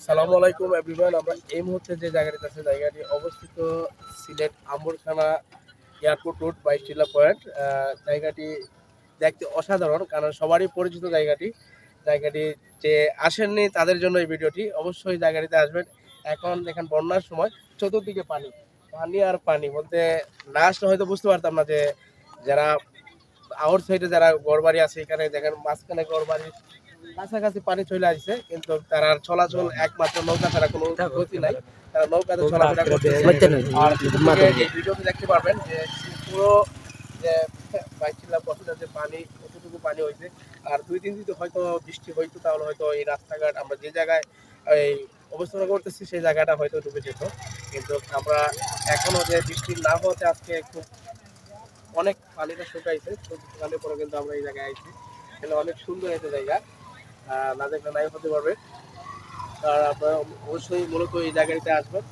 আসসালামু আলাইকুম এভরিওয়ান। আমরা এই মুহূর্তে যে জায়গাটিতে আছে, জায়গাটি অবস্থিত সিলেট আম্বরখানা এয়ারপোর্ট রোড বাই টিলা পয়েন্ট। জায়গাটি দেখতে অসাধারণ, কারণ সবারই পরিচিত জায়গাটি। জায়গাটি যে আসেননি তাদের জন্য এই ভিডিওটি, অবশ্যই জায়গাটিতে আসবেন। এখন দেখেন বন্যার সময় চতুর্দিকে পানি, পানি আর পানি বলতে না আসলে হয়তো বুঝতে পারতাম না যে যারা আউট সাইডে যারা ঘরবাড়ি আছে, এখানে দেখেন মাঝখানে ঘরবাড়ি কাছাকাছি পানি চলে আসছে, কিন্তু তারা চলাচল একমাত্র নৌকা ছাড়া কোনো গতি নাই। তারা নৌকাতে চলাফেরা করতেছে। আর এই ভিডিওতে দেখতে পারবেন যে পুরো যে বাইচিল্লা বছরের যে পানি, কতটুকু পানি হয়েছে। আর 2-3 দিন হয়তো বৃষ্টি হইতো, তাহলে হয়তো এই রাস্তাঘাট আমরা যে জায়গায় এই অবস্থান করতেছি সেই জায়গাটা হয়তো ডুবে যেত। কিন্তু আমরা এখনো যে বৃষ্টি না হওয়াতে আজকে খুব অনেক পানিটা শুকাইছে, শুকানোর পরে কিন্তু আমরা এই জায়গায় আইছি। এখানে অনেক সুন্দর একটা জায়গা, না দেখলে নাই হতে পারবে। আর আপনারা অবশ্যই মূলত এই জায়গাটাতে আসবেন,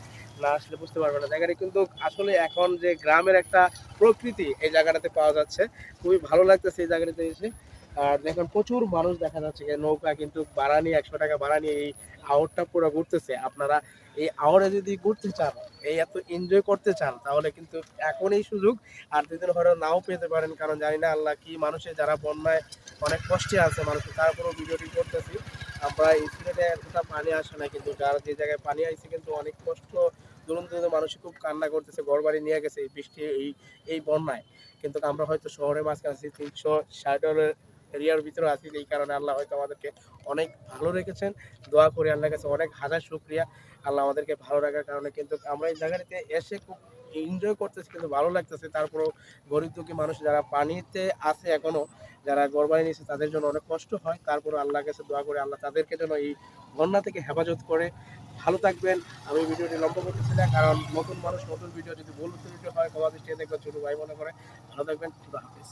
না আসলে বুঝতে পারবেন না। জায়গাটা কিন্তু আসলে এখন যে গ্রামের একটা প্রকৃতি এই জায়গাটাতে পাওয়া যাচ্ছে, খুবই ভালো লাগতেছে এই জায়গাটাতে এসে। আর দেখুন প্রচুর মানুষ দেখা যাচ্ছে, নৌকা কিন্তু ভাড়া নিয়ে 100 টাকা ভাড়া নিয়ে এই আউটটা পুরো ঘুরতেছে। আপনারা এই আউটে যদি ঘুরতে চান, এই এত এনজয় করতে চান, তাহলে কিন্তু এখন এই সুযোগ। আর দুদিন হয়তো নাও পেতে পারেন, কারণ জানি না আল্লাহ কি মানুষের যারা বন্যায় অনেক কষ্টে আছে মানুষের, তারপরেও ভিডিওটি করতেছি। আমরা এই সিলেটে এতটা পানি আসে না, কিন্তু যারা যে জায়গায় পানি আইছে কিন্তু অনেক কষ্ট, দূর দূরান্ত মানুষ খুব কান্না করতেছে, ঘরবাড়ি নিয়ে গেছে এই বৃষ্টি এই বন্যায়। কিন্তু আমরা হয়তো শহরের মাঝখানে আছি, 360 এরিয়ার ভিতরে আছি, এই কারণে আল্লাহ হয়তো আমাদেরকে অনেক ভালো রেখেছেন। দোয়া করি আল্লাহর কাছে অনেক হাজার শুকরিয়া, আল্লাহ আমাদেরকে ভালো রাখার কারণে। কিন্তু আমরা এই জায়গাটিতে এসে খুব এনজয় করতেছি, কিন্তু ভালো লাগতেছে। তারপরেও গরিব দুঃখী মানুষ যারা পানিতে আছে এখনো, যারা ঘরবাড়ি নিয়েছে, তাদের জন্য অনেক কষ্ট হয়। তারপরে আল্লাহর কাছে দোয়া করে আল্লাহ তাদেরকে যেন এই বন্যা থেকে হেফাজত করে। ভালো থাকবেন। আমি ভিডিওটি লম্বা করতেছি না, কারণ নতুন মানুষ নতুন ভিডিও যদি ভুল ত্রুটি হয় ক্ষমা দৃষ্টিতে দেখবেন, ছোট ভাই মনে করে। ভালো থাকবেন, খুদা হাফেজ।